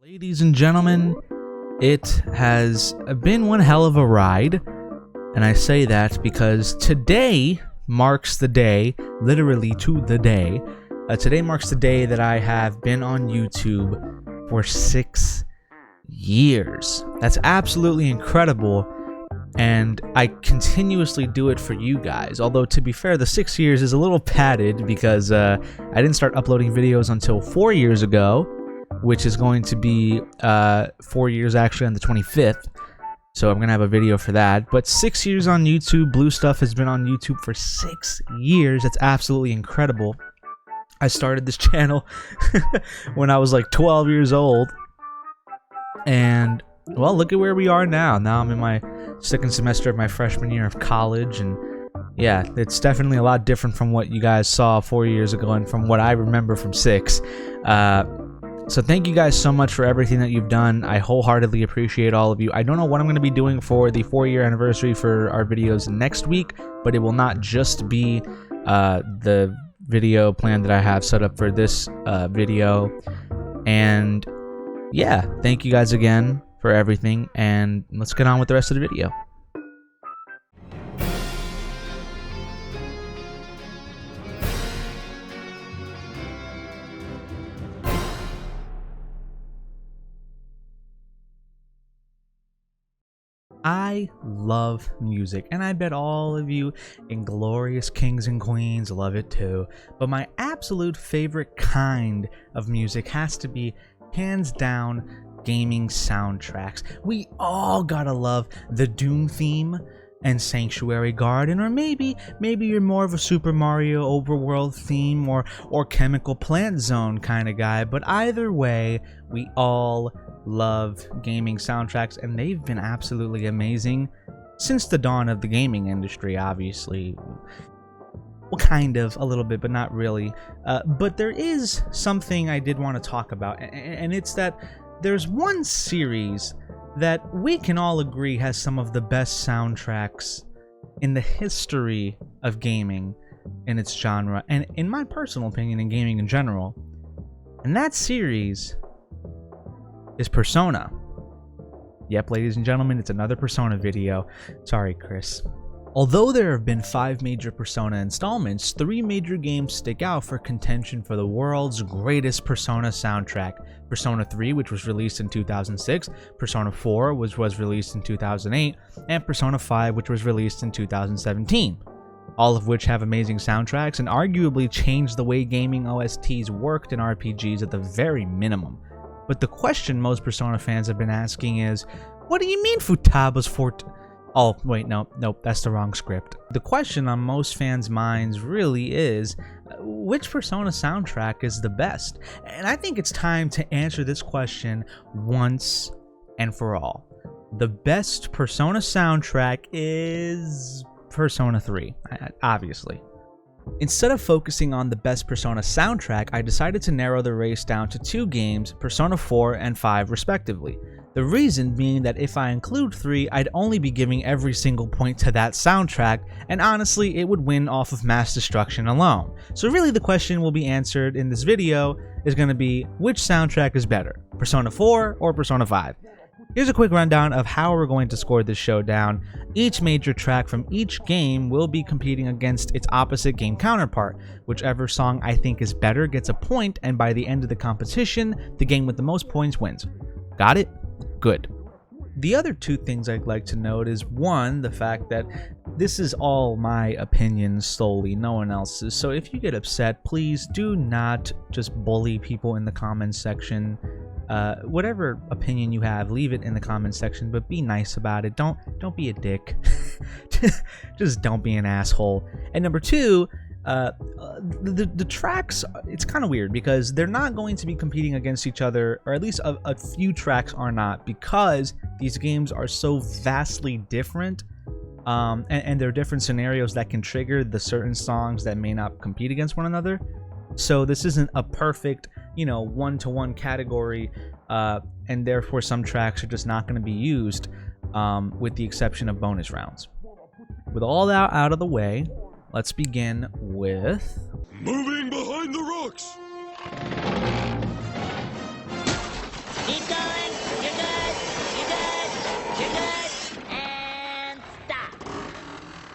Ladies and gentlemen, it has been one hell of a ride, and I say that because today marks the day, literally to the day. Today marks the day that I have been on YouTube for 6 years. That's absolutely incredible, and I continuously do it for you guys. Although, to be fair, the 6 years is a little padded because I didn't start uploading videos until 4 years ago, which is going to be 4 years actually on the 25th. So I'm going to have a video for that. But 6 years on YouTube. Bluestuff has been on YouTube for 6 years. That's absolutely incredible. I started this channel when I was like 12 years old. And, well, look at where we are now. Now I'm in my second semester of my freshman year of college. And, yeah, it's definitely a lot different from what you guys saw 4 years ago and from what I remember from 6. So thank you guys so much for everything that you've done. I wholeheartedly appreciate all of you. I don't know what I'm going to be doing for the 4-year anniversary for our videos next week, but it will not just be the video plan that I have set up for this video. And yeah, thank you guys again for everything, and let's get on with the rest of the video. I love music, and I bet all of you inglorious kings and queens love it too. But my absolute favorite kind of music has to be, hands down, gaming soundtracks. We all gotta love the Doom theme and Sanctuary Garden, or maybe you're more of a Super Mario overworld theme or Chemical Plant Zone kind of guy. But either way, we all love gaming soundtracks, and they've been absolutely amazing since the dawn of the gaming industry, obviously. Well, kind of, a little bit, but not really. But there is something I did want to talk about, and it's that there's one series that we can all agree has some of the best soundtracks in the history of gaming in its genre, and in my personal opinion, in gaming in general. And that series is Persona. Yep, ladies and gentlemen, it's another Persona video. Sorry, Chris. Although there have been 5 major Persona installments, 3 major games stick out for contention for the world's greatest Persona soundtrack. Persona 3, which was released in 2006, Persona 4, which was released in 2008, and Persona 5, which was released in 2017. All of which have amazing soundtracks and arguably changed the way gaming OSTs worked in RPGs at the very minimum. But the question most Persona fans have been asking is, what do you mean Futaba's fort... Oh, wait, nope, that's the wrong script. The question on most fans' minds really is, which Persona soundtrack is the best? And I think it's time to answer this question once and for all. The best Persona soundtrack is Persona 3, obviously. Instead of focusing on the best Persona soundtrack, I decided to narrow the race down to 2 games, Persona 4 and 5 respectively. The reason being that if I include 3, I'd only be giving every single point to that soundtrack, and honestly, it would win off of mass destruction alone. So really the question will be answered in this video is going to be, which soundtrack is better, Persona 4 or Persona 5? Here's a quick rundown of how we're going to score this showdown. Each major track from each game will be competing against its opposite game counterpart. Whichever song I think is better gets a point, and by the end of the competition, the game with the most points wins. Got it? Good. The other 2 things I'd like to note is, 1, the fact that this is all my opinion solely, no one else's. So if you get upset, please do not just bully people in the comments section. Whatever opinion you have, leave it in the comments section, but be nice about it. Don't be a dick. Just don't be an asshole. And number 2, the tracks, it's kind of weird because they're not going to be competing against each other, or at least a few tracks are not, because these games are so vastly different, and there are different scenarios that can trigger the certain songs that may not compete against one another. So this isn't a perfect, one-to-one category, and therefore some tracks are just not going to be used, with the exception of bonus rounds. With all that out of the way, let's begin with... Moving behind the rocks!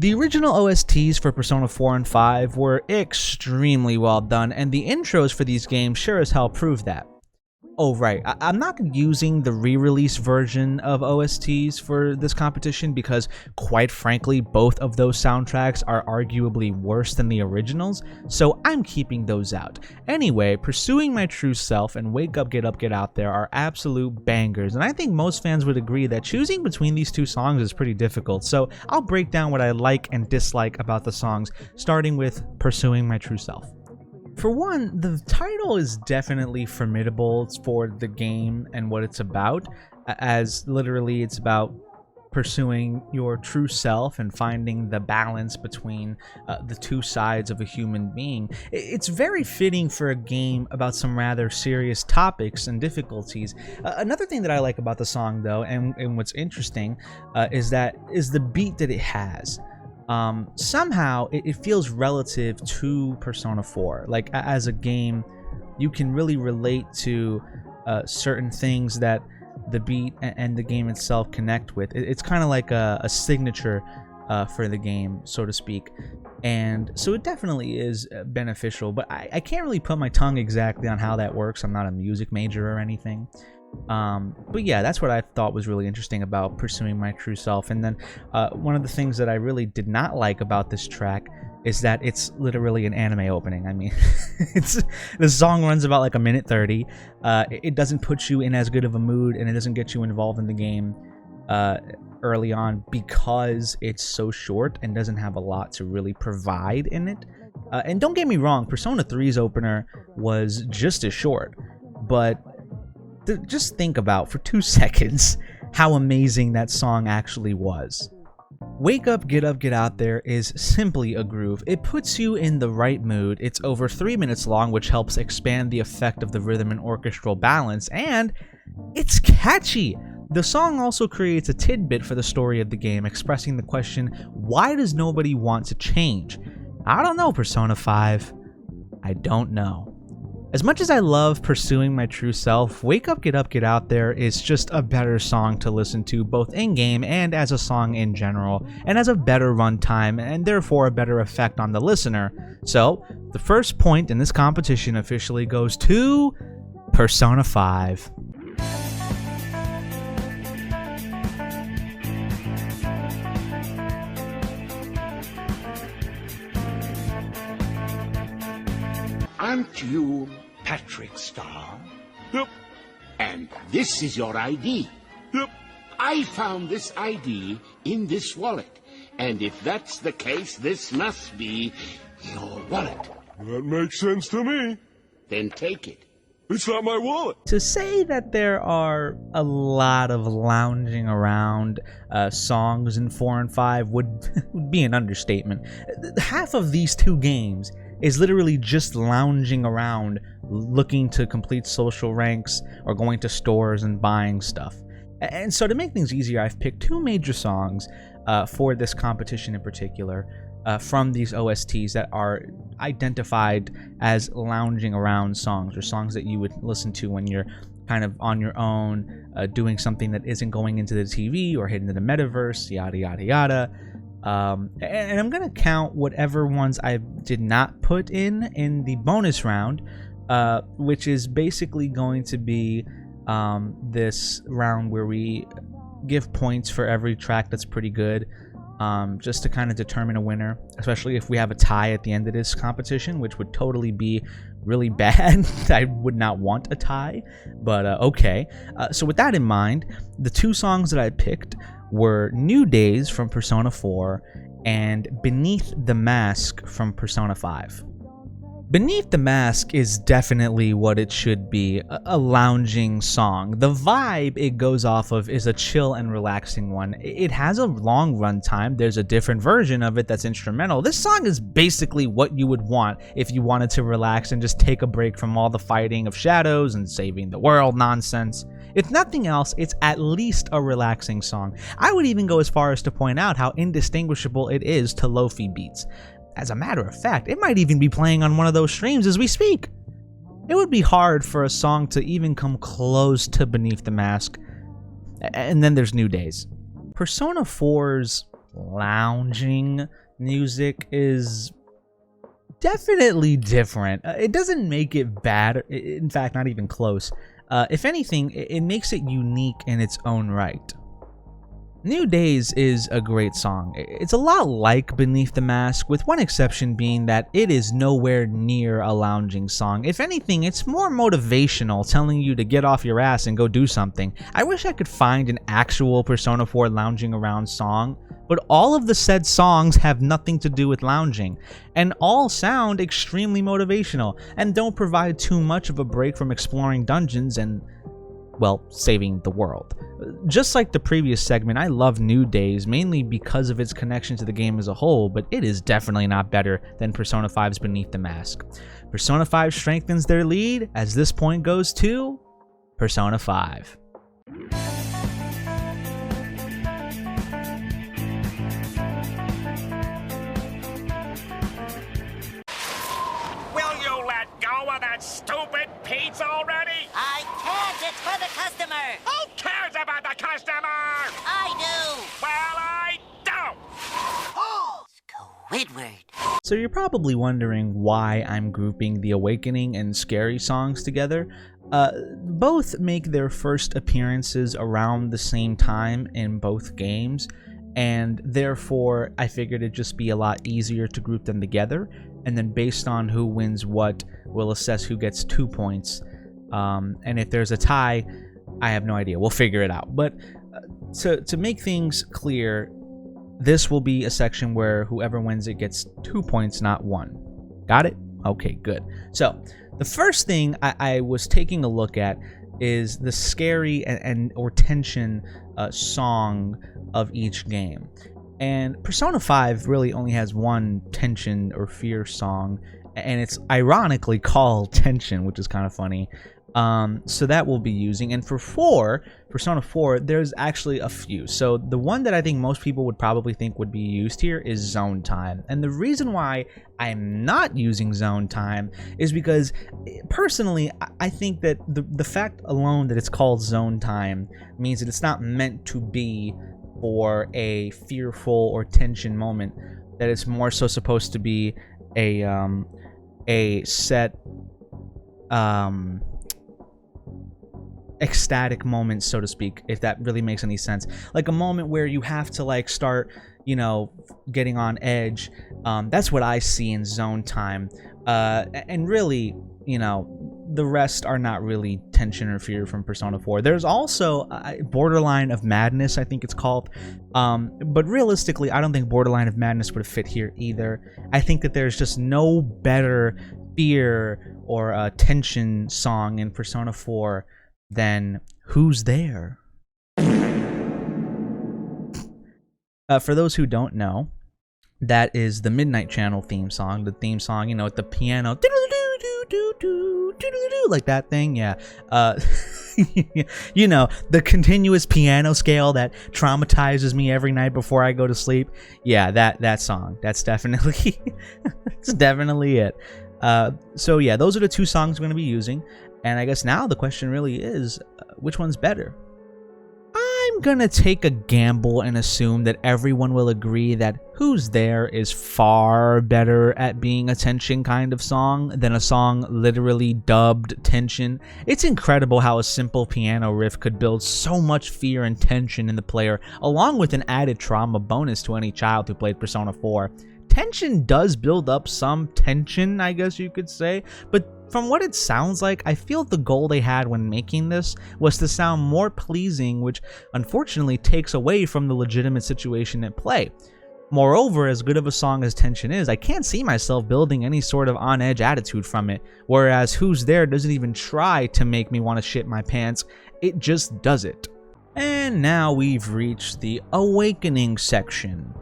The original OSTs for Persona 4 and 5 were extremely well done, and the intros for these games sure as hell prove that. Oh right, I'm not using the re-release version of OSTs for this competition because, quite frankly, both of those soundtracks are arguably worse than the originals, so I'm keeping those out. Anyway, Pursuing My True Self and Wake Up, Get Out There are absolute bangers, and I think most fans would agree that choosing between these two songs is pretty difficult, so I'll break down what I like and dislike about the songs, starting with Pursuing My True Self. For one, the title is definitely formidable for the game and what it's about, as literally it's about pursuing your true self and finding the balance between the two sides of a human being. It's very fitting for a game about some rather serious topics and difficulties. Another thing that I like about the song, though, and what's interesting, is the beat that it has. Somehow it feels relative to Persona 4. Like, as a game, you can really relate to certain things that the beat and the game itself connect with. It's kind of like a signature for the game, so to speak. And so it definitely is beneficial, but I can't really put my tongue exactly on how that works. I'm not a music major or anything. But yeah, that's what I thought was really interesting about Pursuing My True Self. And then one of the things that I really did not like about this track is that it's literally an anime opening. I mean, the song runs about like 1:30. It doesn't put you in as good of a mood, and it doesn't get you involved in the game early on because it's so short and doesn't have a lot to really provide in it. And don't get me wrong, Persona 3's opener was just as short, but just think about for 2 seconds how amazing that song actually was. Wake Up, Get Out There is simply a groove. It puts you in the right mood. It's over 3 minutes long, which helps expand the effect of the rhythm and orchestral balance, and it's catchy. The song also creates a tidbit for the story of the game, expressing the question, why does nobody want to change? I don't know, Persona 5. I don't know. As much as I love Pursuing My True Self, Wake Up, Get Out There is just a better song to listen to both in-game and as a song in general, and has a better runtime and therefore a better effect on the listener. So, the first point in this competition officially goes to Persona 5. Aren't you Patrick Starr? Yep. And this is your ID? Yep. I found this ID in this wallet. And if that's the case, this must be your wallet. That makes sense to me. Then take it. It's not my wallet. To say that there are a lot of lounging around songs in 4 and 5 would be an understatement. Half of these two games is literally just lounging around looking to complete social ranks or going to stores and buying stuff. And so to make things easier, I've picked 2 major songs for this competition in particular from these OSTs that are identified as lounging around songs, or songs that you would listen to when you're kind of on your own, doing something that isn't going into the TV or heading to the metaverse, yada yada yada. And I'm gonna count whatever ones I did not put in the bonus round, which is basically going to be this round where we give points for every track that's pretty good, just to kind of determine a winner, especially if we have a tie at the end of this competition, which would totally be really bad. I would not want a tie, but okay. So with that in mind, the 2 songs that I picked were New Days from Persona 4 and Beneath the Mask from Persona 5. Beneath the Mask is definitely what it should be, a lounging song. The vibe it goes off of is a chill and relaxing one. It has a long runtime. There's a different version of it that's instrumental. This song is basically what you would want if you wanted to relax and just take a break from all the fighting of shadows and saving the world nonsense. If nothing else, it's at least a relaxing song. I would even go as far as to point out how indistinguishable it is to lo-fi beats. As a matter of fact, it might even be playing on one of those streams as we speak. It would be hard for a song to even come close to Beneath the Mask. And then there's New Days. Persona 4's lounging music is definitely different. It doesn't make it bad, in fact, not even close. If anything, it makes it unique in its own right. New Days is a great song. It's a lot like Beneath the Mask, with one exception being that it is nowhere near a lounging song. If anything, it's more motivational, telling you to get off your ass and go do something. I wish I could find an actual Persona 4 lounging around song, but all of the said songs have nothing to do with lounging, and all sound extremely motivational, and don't provide too much of a break from exploring dungeons and, well, saving the world. Just like the previous segment, I love New Days mainly because of its connection to the game as a whole, but it is definitely not better than Persona 5's Beneath the Mask. Persona 5 strengthens their lead, as this point goes to Persona 5. Will you let go of that stupid pizza already? I can't, it's for the customer. Who cares about the customer? I do. Well, I don't. Oh, Squidward. So you're probably wondering why I'm grouping the Awakening and Scary songs together. Both make their first appearances around the same time in both games, and therefore I figured it'd just be a lot easier to group them together, and then based on who wins what, we'll assess who gets 2 points. And if there's a tie, I have no idea. We'll figure it out. But to make things clear, this will be a section where whoever wins it gets 2 points, not 1. Got it? Okay, good. So the first thing I was taking a look at is the scary or tension song of each game. And Persona 5 really only has one tension or fear song, and it's ironically called Tension, which is kind of funny. So that we'll be using. And for Persona 4, there's actually a few. So the one that I think most people would probably think would be used here is Zone Time. And the reason why I'm not using Zone Time is because, personally, I think that the fact alone that it's called Zone Time means that it's not meant to be for a fearful or tension moment, that it's more so supposed to be a set ecstatic moment, so to speak, if that really makes any sense. Like a moment where you have to like start, you know, getting on edge. That's what I see in Zone Time. And really, you know, the rest are not really tension or fear from Persona 4. There's also Borderline of Madness, I think it's called. But realistically, I don't think Borderline of Madness would fit here either. I think that there's just no better fear or tension song in Persona 4 than Who's There? For those who don't know, that is the Midnight Channel theme song. The theme song, you know, with the piano, like that thing, yeah. You know, the continuous piano scale that traumatizes me every night before I go to sleep. Yeah, that song. That's definitely, it's definitely it. So yeah, those are the two songs we're going to be using. And I guess now the question really is, which one's better? I'm gonna take a gamble and assume that everyone will agree that Who's There is far better at being a tension kind of song than a song literally dubbed tension. It's incredible how a simple piano riff could build so much fear and tension in the player, along with an added trauma bonus to any child who played Persona 4. Tension does build up some tension, I guess you could say, but from what it sounds like, I feel the goal they had when making this was to sound more pleasing, which unfortunately takes away from the legitimate situation at play. Moreover, as good of a song as Tension is, I can't see myself building any sort of on-edge attitude from it, whereas Who's There doesn't even try to make me want to shit my pants, it just does it. And now we've reached the Awakening section.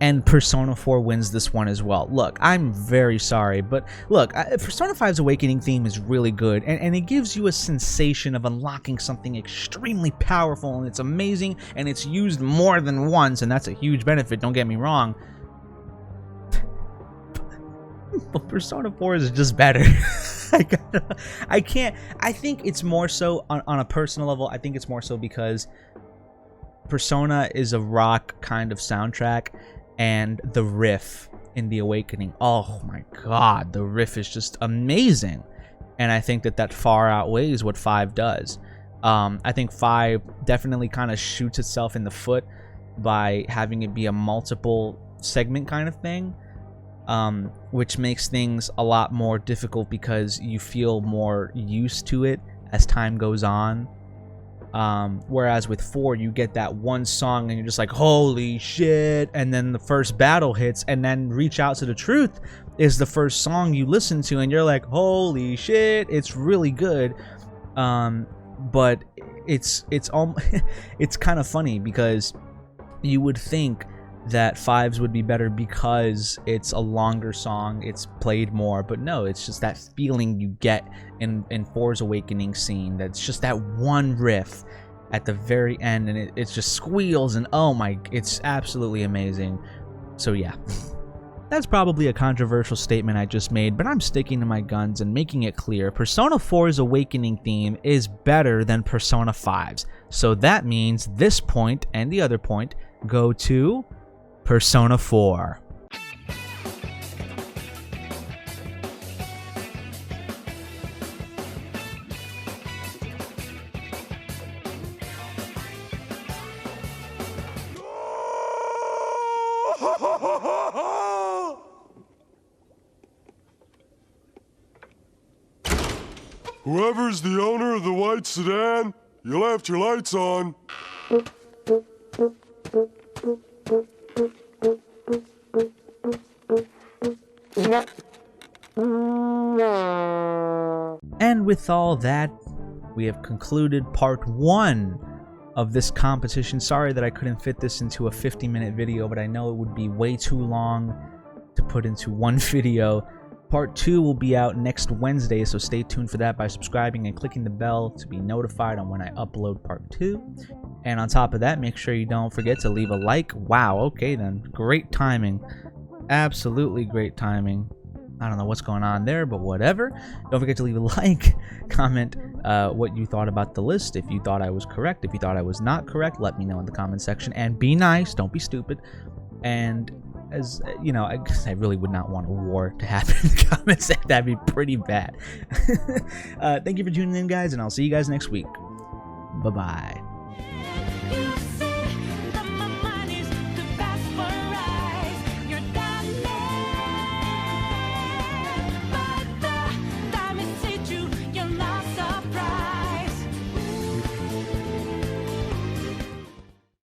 And Persona 4 wins this one as well. Look, I'm very sorry, but look, Persona 5's Awakening theme is really good, and it gives you a sensation of unlocking something extremely powerful, and it's amazing, and it's used more than once, and that's a huge benefit, don't get me wrong. But Persona 4 is just better. I think it's more so, on a personal level, I think it's more so because Persona is a rock kind of soundtrack, and the riff in The Awakening, oh my god, the riff is just amazing. And I think that far outweighs what 5 does. I think 5 definitely kind of shoots itself in the foot by having it be a multiple segment kind of thing, which makes things a lot more difficult because you feel more used to it as time goes on. Whereas with 4, you get that one song and you're just like, holy shit, and then the first battle hits, and then Reach Out to the Truth is the first song you listen to and you're like, holy shit, it's really good. But it's kind of funny because you would think that 5's would be better because it's a longer song, it's played more, but no, it's just that feeling you get in 4's Awakening scene. That's just that one riff at the very end, and it just squeals, and oh my, it's absolutely amazing. So yeah, that's probably a controversial statement I just made, but I'm sticking to my guns and making it clear. Persona 4's Awakening theme is better than Persona 5's. So that means this point and the other point go to Persona 4. Whoever's the owner of the white sedan, you left your lights on. And with all that, we have concluded part 1 of this competition. Sorry that I couldn't fit this into a 50-minute video, but I know it would be way too long to put into one video. Part 2 will be out next Wednesday, so stay tuned for that by subscribing and clicking the bell to be notified on when I upload part 2. And on top of that, make sure you don't forget to leave a like. Wow, okay then. Great timing. Absolutely great timing. I don't know what's going on there, but whatever. Don't forget to leave a like, comment what you thought about the list. If you thought I was correct, if you thought I was not correct, let me know in the comment section. And be nice, don't be stupid. And as you know, I guess I really would not want a war to happen in the comments. That'd be pretty bad. Thank you for tuning in, guys, and I'll see you guys next week. Bye-bye.